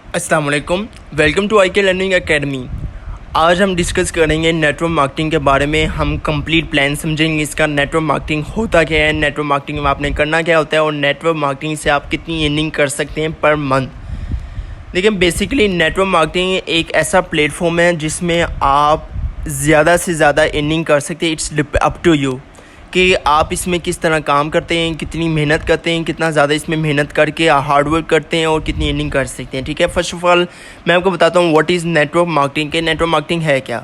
अस्सलाम वालेकुम, welcome to आई के लर्निंग एकेडमी। आज हम डिस्कस करेंगे नेटवर्क मार्केटिंग के बारे में। हम कंप्लीट प्लान समझेंगे इसका, नेटवर्क मार्केटिंग होता क्या है, नेटवर्क मार्केटिंग में आपने करना क्या होता है और नेटवर्क मार्केटिंग से आप कितनी अर्निंग कर सकते हैं पर मंथ। देखिए, बेसिकली नेटवर्क मार्केटिंग एक ऐसा प्लेटफॉर्म है जिसमें आप ज़्यादा से ज़्यादा अर्निंग कर सकते हैं। इट्स अप टू यू कि आप इसमें किस तरह काम करते हैं, कितनी मेहनत करते हैं, कितना ज़्यादा इसमें मेहनत करके हार्ड वर्क करते हैं और कितनी अर्निंग कर सकते हैं। ठीक है, फर्स्ट ऑफ ऑल मैं आपको बताता हूँ व्हाट इज़ नेटवर्क मार्केटिंग के नेटवर्क मार्केटिंग है क्या।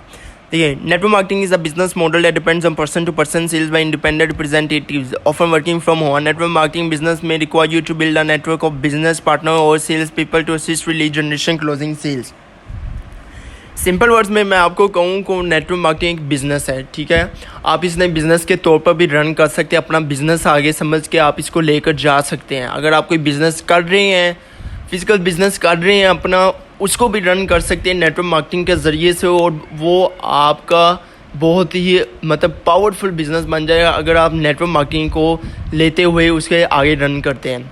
देखिए, network marketing is a business model that depends on person to person sales by independent representatives often working from home. Network marketing business में require you to build a network of business partner और sales people to assist with lead generation closing sales. Simple words में मैं आपको कहूँ को network marketing एक business है। ठीक है, आप इसने बिज़नेस के तौर पर भी रन कर सकते हैं। अपना बिज़नेस आगे समझ के आप इसको लेकर जा सकते हैं। अगर आप कोई बिज़नेस कर रहे हैं, फिजिकल बिज़नेस कर रहे हैं अपना, उसको भी रन कर सकते हैं नेटवर्क मार्केटिंग के ज़रिए से और वो आपका बहुत ही पावरफुल बिज़नेस बन जाएगा अगर आप नेटवर्क मार्केटिंग को लेते हुए उसके आगे रन करते हैं।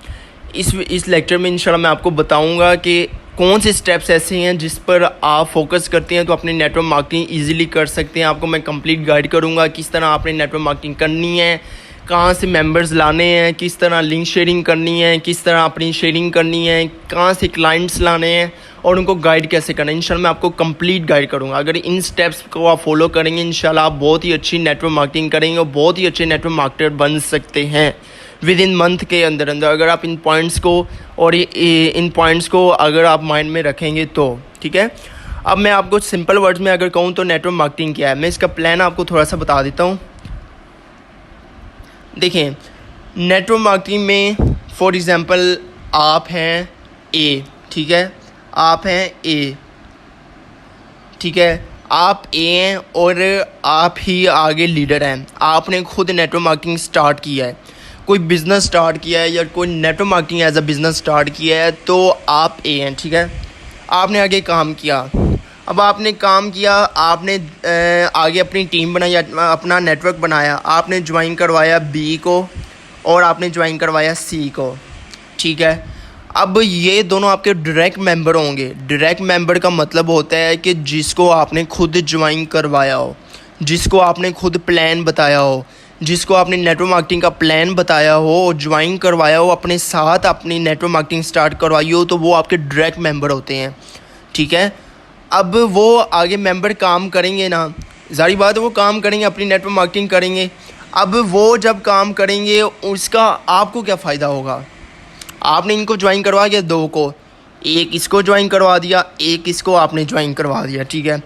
इस लेक्चर में इंशाल्लाह मैं आपको बताऊंगा कि कौन से स्टेप्स ऐसे हैं जिस पर आप फोकस करते हैं तो अपनी नेटवर्क मार्केटिंग इजीली कर सकते हैं। आपको मैं कंप्लीट गाइड करूंगा किस तरह आपने नेटवर्क मार्केटिंग करनी है, कहाँ से मेंबर्स लाने हैं, किस तरह लिंक शेयरिंग करनी है, किस तरह अपनी शेयरिंग करनी है, कहाँ से क्लाइंट्स लाने हैं और उनको गाइड कैसे करना है। इंशाल्लाह मैं आपको कंप्लीट गाइड करूँगा। अगर इन स्टेप्स को आप फॉलो करेंगे इंशाल्लाह आप बहुत ही अच्छी नेटवर्क मार्केटिंग करेंगे और बहुत ही अच्छे नेटवर्क मार्केटर बन सकते हैं विद इन मंथ के अंदर अगर आप इन पॉइंट्स को और इन पॉइंट्स को अगर आप माइंड में रखेंगे तो। ठीक है, अब मैं आपको सिंपल वर्ड्स में अगर कहूँ तो नेटवर्क मार्केटिंग क्या है, मैं इसका प्लान आपको थोड़ा सा बता देता हूँ। देखिए, नेटवर्क मार्केटिंग में फॉर एग्ज़ाम्पल आप हैं ए, ठीक है, आप हैं ए, ठीक है, आप ए हैं और आप ही आगे लीडर हैं। आपने खुद नेटवर्क मार्केटिंग स्टार्ट किया है, कोई बिज़नेस स्टार्ट किया है या कोई network marketing as a business start किया है तो आप ए हैं। ठीक है, आपने आगे काम किया। अब आपने काम किया, आपने आगे अपनी टीम बनाई, अपना नेटवर्क बनाया, आपने ज्वाइन करवाया बी को और आपने ज्वाइन करवाया सी को। ठीक है, अब ये दोनों आपके डायरेक्ट मेंबर होंगे। डायरेक्ट मेंबर का मतलब होता है कि जिसको आपने खुद ज्वाइन करवाया हो, जिसको आपने खुद प्लान बताया हो, जिसको आपने नेटवर्क मार्केटिंग का प्लान बताया हो और ज्वाइन करवाया हो, अपने साथ अपनी नेटवर्क मार्केटिंग स्टार्ट करवाई हो, तो वो आपके डायरेक्ट मेंबर होते हैं। ठीक है, अब वो आगे मेंबर काम करेंगे ना, जारी बात है वो काम करेंगे, अपनी नेटवर्क मार्केटिंग करेंगे। अब वो जब काम करेंगे उसका आपको क्या फ़ायदा होगा। आपने इनको ज्वाइन करवा दिया, दो को, एक इसको ज्वाइन करवा दिया, एक इसको आपने ज्वाइन करवा दिया। ठीक है,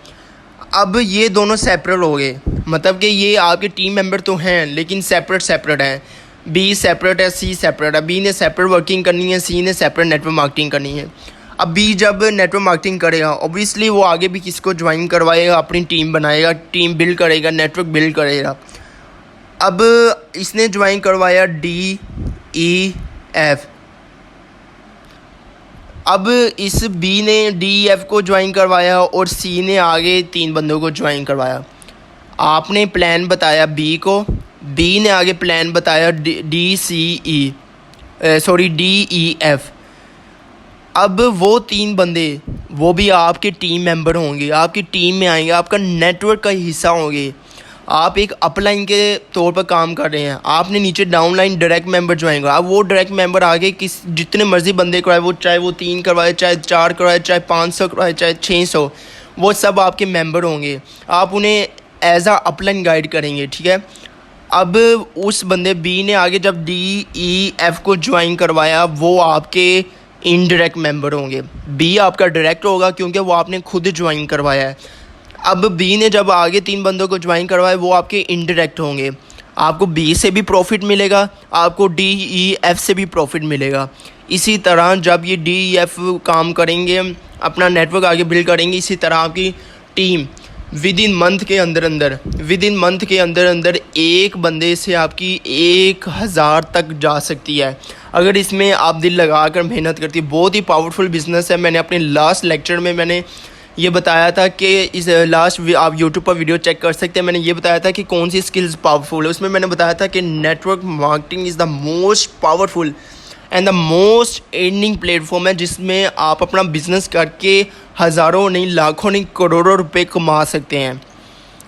अब ये दोनों सेपरेट हो गए, मतलब कि ये आपके टीम मेंबर तो हैं लेकिन सेपरेट हैं। बी सेपरेट है, सी सेपरेट है। बी ने सेपरेट वर्किंग करनी है, सी ने सेपरेट नेटवर्क मार्केटिंग करनी है। अब बी जब नेटवर्क मार्केटिंग करेगा ऑब्वियसली वो आगे भी किसको ज्वाइन करवाएगा, अपनी टीम बनाएगा, टीम बिल्ड करेगा, नेटवर्क बिल्ड करेगा। अब इसने ज्वाइन करवाया डी ई एफ, अब इस बी ने डी एफ को ज्वाइन करवाया और सी ने आगे तीन बंदों को ज्वाइन करवाया। आपने प्लान बताया बी को, बी ने आगे प्लान बताया डी ई एफ। अब वो तीन बंदे वो भी आपके टीम मेंबर होंगे, आपकी टीम में आएंगे, आपका नेटवर्क का हिस्सा होंगे। आप एक अपलाइन के तौर पर काम कर रहे हैं, आपने नीचे डाउनलाइन डायरेक्ट मेंबर ज्वाइन करा। अब वो डायरेक्ट मेंबर आगे किस जितने मर्जी बंदे करवाए, वो चाहे वो 3 करवाए, चाहे 4 करवाए, चाहे 500 करवाए, चाहे 600, वो सब आपके मेंबर होंगे। आप उन्हें एज आ अपलाइन गाइड करेंगे। ठीक है, अब उस बंदे बी ने आगे जब डी ई एफ को ज्वाइन करवाया वो आपके इनडायरेक्ट मेंबर होंगे। बी आपका डायरेक्ट होगा क्योंकि वो आपने खुद ज्वाइन करवाया है। अब बी ने जब आगे तीन बंदों को ज्वाइन करवाया वो आपके इनडायरेक्ट होंगे। आपको बी से भी प्रॉफिट मिलेगा, आपको डी ई एफ से भी प्रॉफिट मिलेगा। इसी तरह जब ये डी ई एफ काम करेंगे, अपना नेटवर्क आगे बिल्ड करेंगे, इसी तरह आपकी टीम विद इन मंथ के अंदर एक बंदे से आपकी 1000 तक जा सकती है अगर इसमें आप दिल लगा कर मेहनत करती है। बहुत ही पावरफुल बिजनेस है। मैंने अपने लास्ट लेक्चर में मैंने ये बताया था कि इस लास्ट आप यूट्यूब पर वीडियो चेक कर सकते हैं। मैंने ये बताया था कि कौन सी स्किल्स पावरफुल है। उसमें मैंने बताया था कि network marketing is the most powerful and the most earning platform है जिसमें आप अपना बिजनेस करके हज़ारों नहीं, लाखों नहीं, करोड़ों रुपए कमा सकते हैं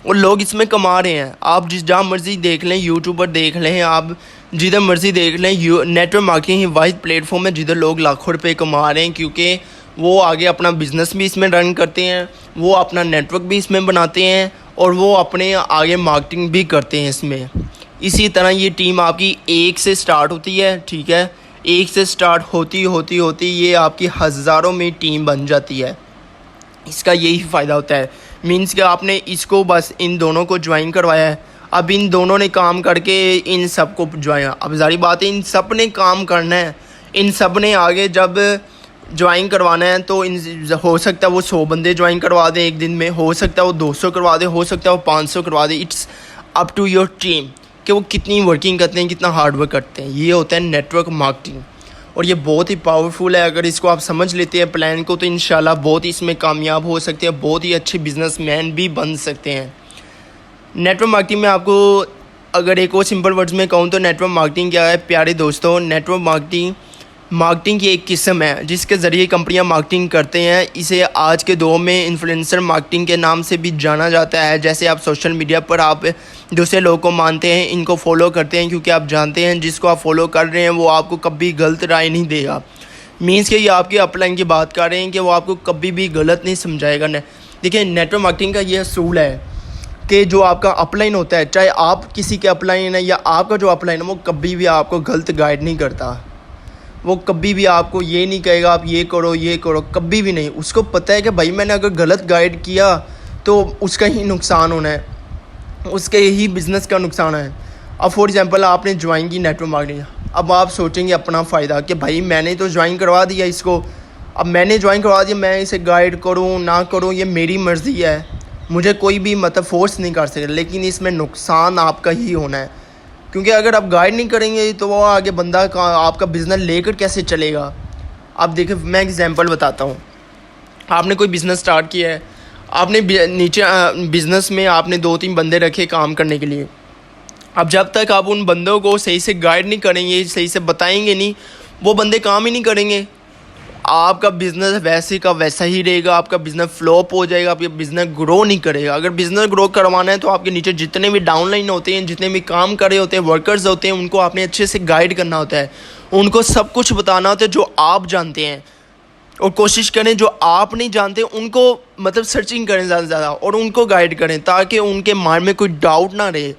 और लोग इसमें कमा रहे हैं। आप जहाँ मर्ज़ी देख लें, यूट्यूबर देख लें, आप जिधर मर्ज़ी देख लें, नेटवर्क मार्केटिंग ही वाहिद प्लेटफॉर्म है जिधर लोग लाखों रुपए कमा रहे हैं, क्योंकि वो आगे अपना बिज़नेस भी इसमें रन करते हैं, वो अपना नेटवर्क भी इसमें बनाते हैं और वो अपने आगे मार्केटिंग भी करते हैं इसमें। इसी तरह ये टीम आपकी एक से स्टार्ट होती है, ठीक है, एक से स्टार्ट होती ये आपकी हज़ारों में टीम बन जाती है। इसका यही फ़ायदा होता है, मीन्स कि आपने इसको बस इन दोनों को ज्वाइन करवाया है, अब इन दोनों ने काम करके इन सब को ज्वाइन, अब जारी बात है इन सब ने काम करना है, इन सब ने आगे जब ज्वाइन करवाना है तो हो सकता है वो 100 बंदे ज्वाइन करवा दें एक दिन में, हो सकता है वो 200 करवा दे, हो सकता है वो 500 करवा दे। It's up to your team कि वो कितनी वर्किंग करते हैं, कितना हार्ड वर्क करते हैं। ये होता है नेटवर्क मार्केटिंग और ये बहुत ही पावरफुल है। अगर इसको आप समझ लेते हैं प्लान को तो इंशाल्लाह बहुत ही इसमें कामयाब हो सकते हैं, बहुत ही अच्छे बिजनेसमैन भी बन सकते हैं। नेटवर्क मार्केटिंग में आपको अगर एक और सिंपल वर्ड्स में कहूँ तो नेटवर्क मार्केटिंग क्या है प्यारे दोस्तों, नेटवर्क मार्केटिंग की एक किस्म है जिसके ज़रिए कंपनियां मार्केटिंग करते हैं। इसे आज के दौर में इन्फ्लुएंसर मार्केटिंग के नाम से भी जाना जाता है। जैसे आप सोशल मीडिया पर आप दूसरे लोगों को मानते हैं, इनको फॉलो करते हैं, क्योंकि आप जानते हैं जिसको आप फॉलो कर रहे हैं वो आपको कभी गलत राय नहीं देगा। मीन्स कि ये आपकी अपलाइन की बात कर रहे हैं कि वो आपको कभी भी गलत नहीं समझाएगा। देखिए नेटवर्क मार्केटिंग का ये असूल है कि जो आपका अपलाइन होता है, चाहे आप किसी के अपलाइन है या आपका जो अपलाइन है, वो कभी भी आपको गलत गाइड नहीं करता। वो कभी भी आपको ये नहीं कहेगा आप ये करो, कभी भी नहीं। उसको पता है कि भाई मैंने अगर गलत गाइड किया तो उसका ही नुकसान होना है, उसके ही बिज़नेस का नुकसान है। अब फॉर एग्जांपल आपने ज्वाइन की नेटवर्क मार्केटिंग, अब आप सोचेंगे अपना फ़ायदा कि भाई मैंने तो ज्वाइन करवा दिया इसको, अब मैंने ज्वाइन करवा दिया, मैं इसे गाइड करूँ ना करूँ ये मेरी मर्ज़ी है, मुझे कोई भी मतलब फोर्स नहीं कर सकता। लेकिन इसमें नुकसान आपका ही होना है, क्योंकि अगर आप गाइड नहीं करेंगे तो वो आगे बंदा का आपका बिज़नेस लेकर कैसे चलेगा। अब देखिए मैं एग्जांपल बताता हूँ। आपने कोई बिज़नेस स्टार्ट किया है, आपने नीचे बिज़नेस में आपने 2-3 बंदे रखे काम करने के लिए। अब जब तक आप उन बंदों को सही से गाइड नहीं करेंगे, सही से बताएंगे नहीं, वो बंदे काम ही नहीं करेंगे। आपका बिज़नेस वैसे का वैसा ही रहेगा, आपका बिज़नेस फ्लॉप हो जाएगा, आपका बिज़नेस ग्रो नहीं करेगा। अगर बिज़नेस ग्रो करवाना है तो आपके नीचे जितने भी डाउनलाइन होते हैं, जितने भी काम कर रहे होते हैं, वर्कर्स होते हैं, उनको आपने अच्छे से गाइड करना होता है, उनको सब कुछ बताना होता है जो आप जानते हैं। और कोशिश करें जो आप नहीं जानते उनको मतलब सर्चिंग करें ज़्यादा से ज़्यादा और उनको गाइड करें ताकि उनके माइंड में कोई डाउट ना रहे।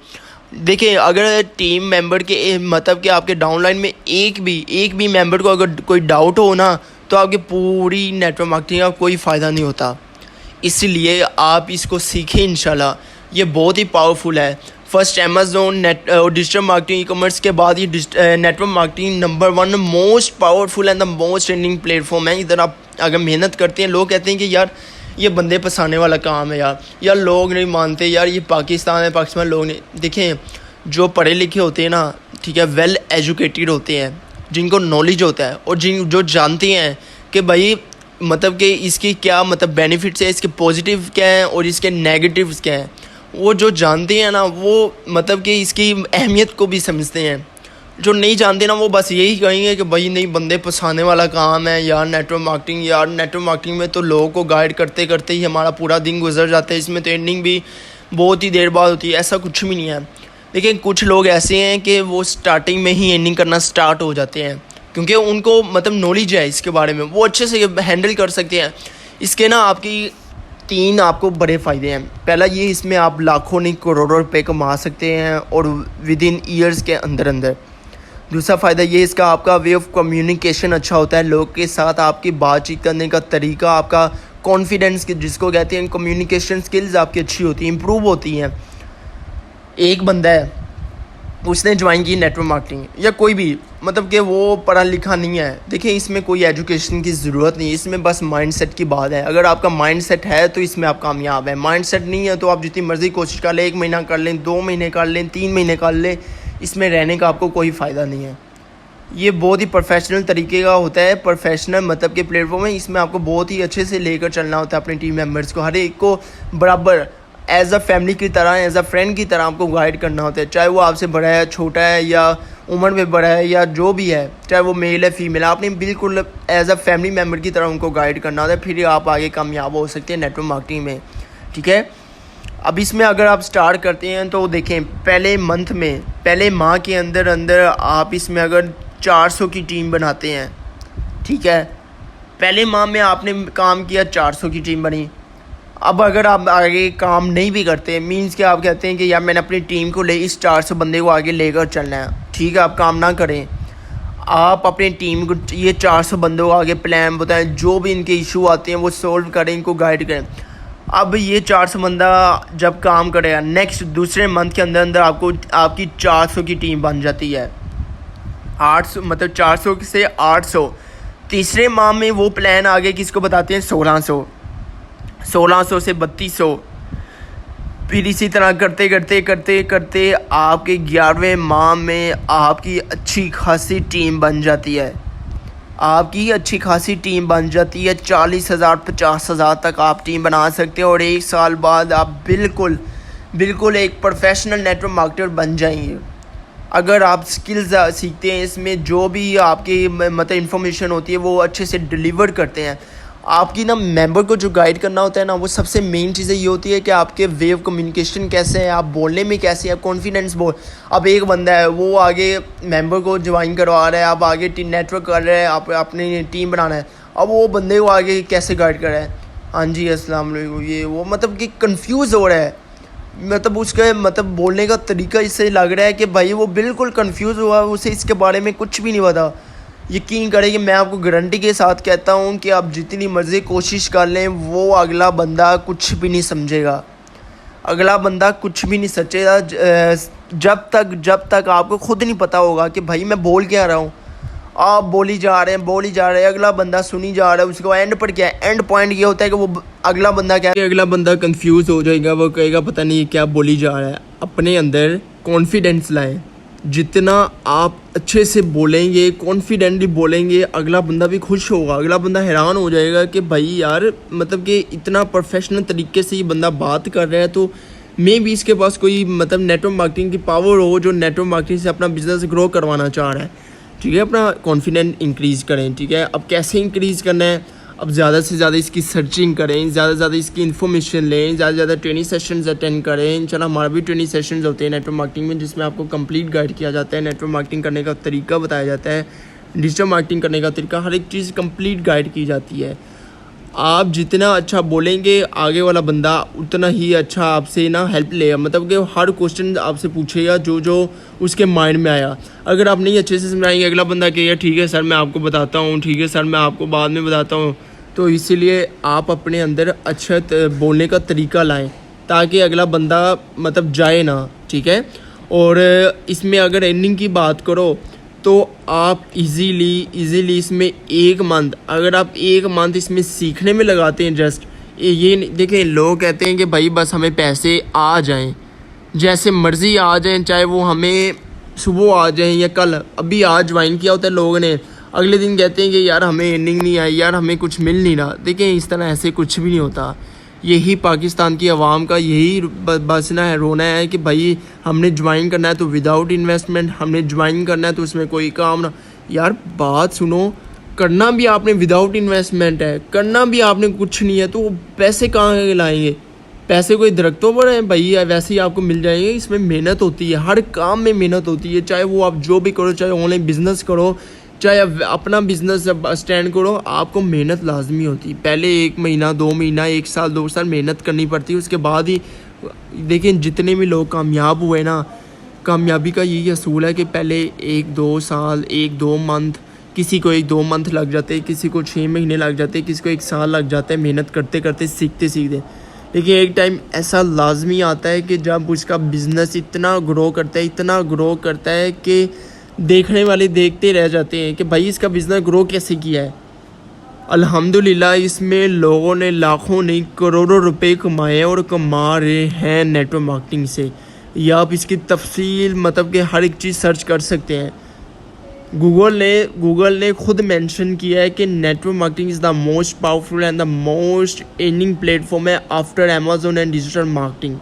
देखिए अगर टीम मेंबर के मतलब कि आपके डाउनलाइन में एक भी मेंबर को अगर कोई डाउट हो ना तो आपकी पूरी नेटवर्क मार्केटिंग का कोई फ़ायदा नहीं होता। इसलिए आप इसको सीखें इंशाल्लाह, ये बहुत ही पावरफुल है। फर्स्ट अमेज़न और डिजिटल मार्केटिंग, ई कॉमर्स के बाद ये network marketing number 1 most powerful and the most running platform है। इधर आप अगर मेहनत करते हैं, लोग कहते हैं कि यार ये बंदे फंसाने वाला काम है, यार लोग नहीं मानते, यार ये पाकिस्तान है, पाकिस्तान लोग नहीं। देखें जो पढ़े लिखे होते हैं ना, ठीक है, वेल एजुकेटेड होते हैं, जिनको नॉलेज होता है और जो जानते हैं कि भाई मतलब कि इसकी क्या मतलब बेनिफिट्स है, इसके पॉजिटिव क्या हैं और इसके नेगेटिव्स क्या हैं, वो जो जानते हैं ना वो मतलब कि इसकी अहमियत को भी समझते हैं। जो नहीं जानते ना वो बस यही कहेंगे कि भाई नहीं बंदे फंसाने वाला काम है यार नेटवर्क मार्केटिंग में तो लोगों को गाइड करते करते ही हमारा पूरा दिन गुजर जाता है, इसमें तो एंडिंग भी बहुत ही देर बाद होती है। ऐसा कुछ भी नहीं है। लेकिन कुछ लोग ऐसे हैं कि वो स्टार्टिंग में ही एंडिंग करना स्टार्ट हो जाते हैं क्योंकि उनको मतलब नॉलेज है इसके बारे में, वो अच्छे से हैंडल कर सकते हैं। इसके ना आपकी 3 आपको बड़े फ़ायदे हैं। पहला ये, इसमें आप लाखों नहीं करोड़ों रुपए कमा सकते हैं और विद इन ईयर्स के अंदर। दूसरा फ़ायदा ये, इसका आपका वे ऑफ कम्युनिकेशन अच्छा होता है, लोग के साथ आपकी बातचीत करने का तरीका, आपका कॉन्फिडेंस जिसको कहते हैं, कम्युनिकेशन स्किल्स आपकी अच्छी होती हैं, इम्प्रूव होती हैं। एक बंदा है उसने ज्वाइन की नेटवर्क मार्केटिंग या कोई भी मतलब कि वो पढ़ा लिखा नहीं है, देखिए इसमें कोई एजुकेशन की ज़रूरत नहीं, इसमें बस माइंडसेट की बात है। अगर आपका माइंडसेट है तो इसमें आप कामयाब हैं, माइंडसेट नहीं है तो आप जितनी मर्ज़ी कोशिश कर लें, 1 महीना कर लें, 2 महीने कर लें, 3 महीने कर लें, इसमें रहने का आपको कोई फ़ायदा नहीं है। ये बहुत ही प्रोफेशनल तरीके का होता है, प्रोफेशनल मतलब के प्लेटफॉर्म है। इसमें आपको बहुत ही अच्छे से लेकर चलना होता है अपने टीम मेंबर्स को, हर एक को बराबर एज अ फैमिली की तरह, एज अ फ्रेंड की तरह आपको गाइड करना होता है, चाहे वो आपसे बड़ा है, छोटा है या उम्र में बड़ा है या जो भी है, चाहे वो मेल है फीमेल है, आपने बिल्कुल एज अ फैमिली मेम्बर की तरह उनको गाइड करना होता है, फिर आप आगे कामयाब हो सकते हैं नेटवर्क मार्केटिंग में। ठीक है, अब इसमें अगर आप स्टार्ट करते हैं तो देखें, पहले माह के अंदर आप इसमें अगर 400 की टीम बनाते हैं, ठीक है, पहले माह में आपने काम किया, 400 की टीम बनी। अब अगर आप आगे काम नहीं भी करते, मींस कि आप कहते हैं कि यार मैंने अपनी टीम को इस 400 बंदे को आगे लेकर चलना है, ठीक है, आप काम ना करें, आप अपनी टीम को ये 400 बंदों को आगे प्लान बताएं, जो भी इनके इशू आते हैं वो सोल्व करें, इनको गाइड करें। अब ये 400 बंदा जब काम करेगा, नेक्स्ट दूसरे मंथ के अंदर आपको आपकी 400 की टीम बन जाती है, 800 मतलब 400 से 800। तीसरे माह में वो प्लान आगे किसको बताते हैं, 1600 से 3200। फिर इसी तरह करते करते आपके 11वें माह में आपकी अच्छी खासी टीम बन जाती है, 40,000 50,000 तक आप टीम बना सकते हैं, और 1 साल बाद आप बिल्कुल एक प्रोफेशनल नेटवर्क मार्केटर बन जाएंगे। अगर आप स्किल्स सीखते हैं, इसमें जो भी आपकी मतलब इन्फॉर्मेशन होती है वो अच्छे से डिलीवर करते हैं। आपकी ना मेंबर को जो गाइड करना होता है ना, वो सबसे मेन चीज़ें ये होती है कि आपके वे ऑफ कम्युनिकेशन कैसे है, आप बोलने में कैसे हैं, कॉन्फिडेंस अब एक बंदा है वो आगे मेंबर को ज्वाइन करवा रहा है, आप आगे टीम नेटवर्क कर रहे हैं, आप अपनी टीम बनाना है, अब वो बंदे को आगे कैसे गाइड कर रहा है, हाँ जी अस्सलाम वालेकुम, ये वो मतलब कि कंफ्यूज हो रहा है, मतलब उसका मतलब बोलने का तरीका इससे लग रहा है कि भाई वो बिल्कुल कंफ्यूज हुआ, उसे इसके बारे में कुछ भी नहीं पता। यकीन करें कि मैं आपको गारंटी के साथ कहता हूँ कि आप जितनी मर्ज़ी कोशिश कर लें, वो अगला बंदा कुछ भी नहीं समझेगा, जब तक आपको खुद नहीं पता होगा कि भाई मैं बोल क्या रहा हूँ। आप बोली जा रहे हैं, अगला बंदा सुनी जा रहा है, उसको एंड पर क्या है, एंड पॉइंट ये होता है कि वो अगला बंदा कंफ्यूज हो जाएगा, वो कहेगा पता नहीं क्या बोली जा रहा है। अपने अंदर कॉन्फिडेंस लाएं, जितना आप अच्छे से बोलेंगे, कॉन्फिडेंटली बोलेंगे, अगला बंदा भी खुश होगा, अगला बंदा हैरान हो जाएगा कि भाई यार मतलब कि इतना प्रोफेशनल तरीके से ये बंदा बात कर रहा है, तो मे भी इसके पास कोई मतलब नेटवर्क मार्केटिंग की पावर हो, जो नेटवर्क मार्केटिंग से अपना बिजनेस ग्रो करवाना चाह रहा है। ठीक है, अपना कॉन्फिडेंस इंक्रीज़ करें। ठीक है, अब कैसे इंक्रीज़ करना है, अब ज़्यादा से ज़्यादा इसकी सर्चिंग करें, ज़्यादा से ज़्यादा इसकी इन्फॉर्मेशन लें, ज़्यादा से ज़्यादा ट्रेनिंग सेशंस अटेंड करें। इंशाल्लाह हमारा भी ट्रेनिंग सेशंस होते हैं नेटवर्क मार्केटिंग में, जिसमें आपको कंप्लीट गाइड किया जाता है, नेटवर्क मार्केटिंग करने का तरीका बताया जाता है, डिजिटल मार्केटिंग करने का तरीका, हर एक चीज़ कंप्लीट गाइड की जाती है। आप जितना अच्छा बोलेंगे, आगे वाला बंदा उतना ही अच्छा आपसे ना हेल्प लेगा, मतलब कि हर क्वेश्चन आपसे पूछेगा जो उसके माइंड में आया। अगर आप नहीं अच्छे से समझाएंगे, अगला बंदा कहेगा ठीक है सर मैं आपको बताता हूँ, ठीक है सर मैं आपको बाद में बताता हूँ। तो इसीलिए आप अपने अंदर अच्छा बोलने का तरीका लाएं, ताकि अगला बंदा मतलब जाए ना। ठीक है, और इसमें अगर अर्निंग की बात करो तो आप इजीली इसमें अगर आप 1 मंथ इसमें सीखने में लगाते हैं, जस्ट ये देखें, लोग कहते हैं कि भाई बस हमें पैसे आ जाएं, जैसे मर्ज़ी आ जाएं, चाहे वो हमें सुबह आ जाएं या कल। अभी आज ज्वाइन किया होता है लोगों ने, अगले दिन कहते हैं कि यार हमें अर्निंग नहीं आई, यार हमें कुछ मिल नहीं रहा। देखें, इस तरह ऐसे कुछ भी नहीं होता। यही पाकिस्तान की आवाम का यही बसना है, रोना है कि भाई हमने ज्वाइन करना है तो विदाउट इन्वेस्टमेंट, हमने ज्वाइन करना है तो उसमें कोई काम ना। यार बात सुनो, करना भी आपने विदाउट इन्वेस्टमेंट है, करना भी आपने कुछ नहीं है, तो पैसे कहाँ लाएंगे? पैसे कोई दरख्तों पर हैं भाई, वैसे ही आपको मिल जाएंगे। इसमें मेहनत होती है, हर काम में मेहनत होती है, चाहे वो आप जो भी करो, चाहे ऑनलाइन बिजनेस करो, चाहे अपना बिजनेस स्टैंड करो, आपको मेहनत लाजमी होती है। पहले 1 महीना 2 महीना 1 साल 2 साल मेहनत करनी पड़ती है, उसके बाद ही देखिए जितने भी लोग कामयाब हुए ना, कामयाबी का यही असूल है कि पहले 1-2 साल 1-2 मंथ, किसी को 1-2 मंथ लग जाते हैं, किसी को 6 महीने लग जाते हैं, किसी को 1 साल लग जाता है, मेहनत करते करते सीखते। लेकिन एक टाइम ऐसा लाजमी आता है कि जब उसका बिज़नेस इतना ग्रो करता है कि देखने वाले देखते रह जाते हैं कि भाई इसका बिज़नेस ग्रो कैसे किया है। अल्हम्दुलिल्लाह इसमें लोगों ने लाखों नहीं करोड़ों रुपए कमाए और कमा रहे हैं नेटवर्क मार्केटिंग से। या आप इसकी तफसील मतलब कि हर एक चीज़ सर्च कर सकते हैं। गूगल ने खुद मेंशन किया है कि network marketing is the most powerful and the most earning platform है after Amazon and digital marketing.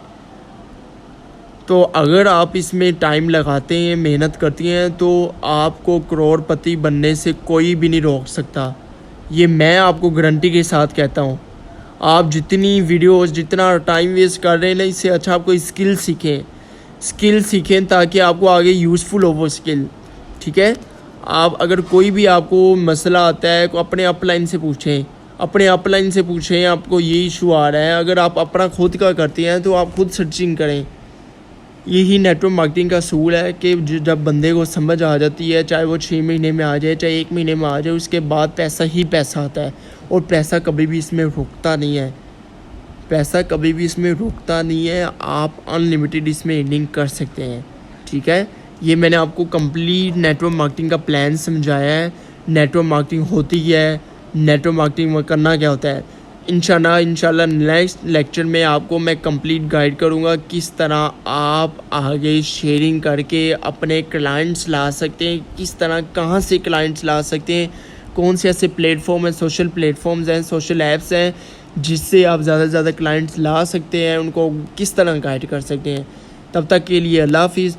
तो अगर आप इसमें टाइम लगाते हैं, मेहनत करती हैं, तो आपको करोड़पति बनने से कोई भी नहीं रोक सकता। ये मैं आपको गारंटी के साथ कहता हूँ। आप जितनी वीडियोस, जितना टाइम वेस्ट कर रहे हैं ना, इससे अच्छा आप कोई स्किल सीखें ताकि आपको आगे यूज़फुल हो वो स्किल। ठीक है, आप अगर कोई भी आपको मसला आता है तो अपने अपलाइन से पूछें, आपको ये इशू आ रहा है। अगर आप अपना खुद का करते हैं तो आप खुद सर्चिंग करें। यही नेटवर्क मार्केटिंग का असूल है कि जब बंदे को समझ आ जाती है, चाहे वो 6 महीने में आ जाए, चाहे 1 महीने में आ जाए, उसके बाद पैसा ही पैसा आता है। और पैसा कभी भी इसमें रुकता नहीं है, आप अनलिमिटेड इसमें अर्निंग कर सकते हैं। ठीक है, ये मैंने आपको कंप्लीट नेटवर्क मार्केटिंग का प्लान समझाया है। नेटवर्क मार्केटिंग होती क्या है, नेटवर्क मार्केटिंग में करना क्या होता है। इंशाल्लाह नेक्स्ट लेक्चर में आपको मैं कंप्लीट गाइड करूँगा किस तरह आप आगे शेयरिंग करके अपने क्लाइंट्स ला सकते हैं, किस तरह कहाँ से क्लाइंट्स ला सकते हैं, कौन से ऐसे प्लेटफॉर्म हैं, सोशल प्लेटफॉर्म्स हैं, सोशल ऐप्स हैं जिससे आप ज़्यादा से ज़्यादा क्लाइंट्स ला सकते हैं, उनको किस तरह गाइड कर सकते हैं। तब तक के लिए अल्लाह हाफिज़।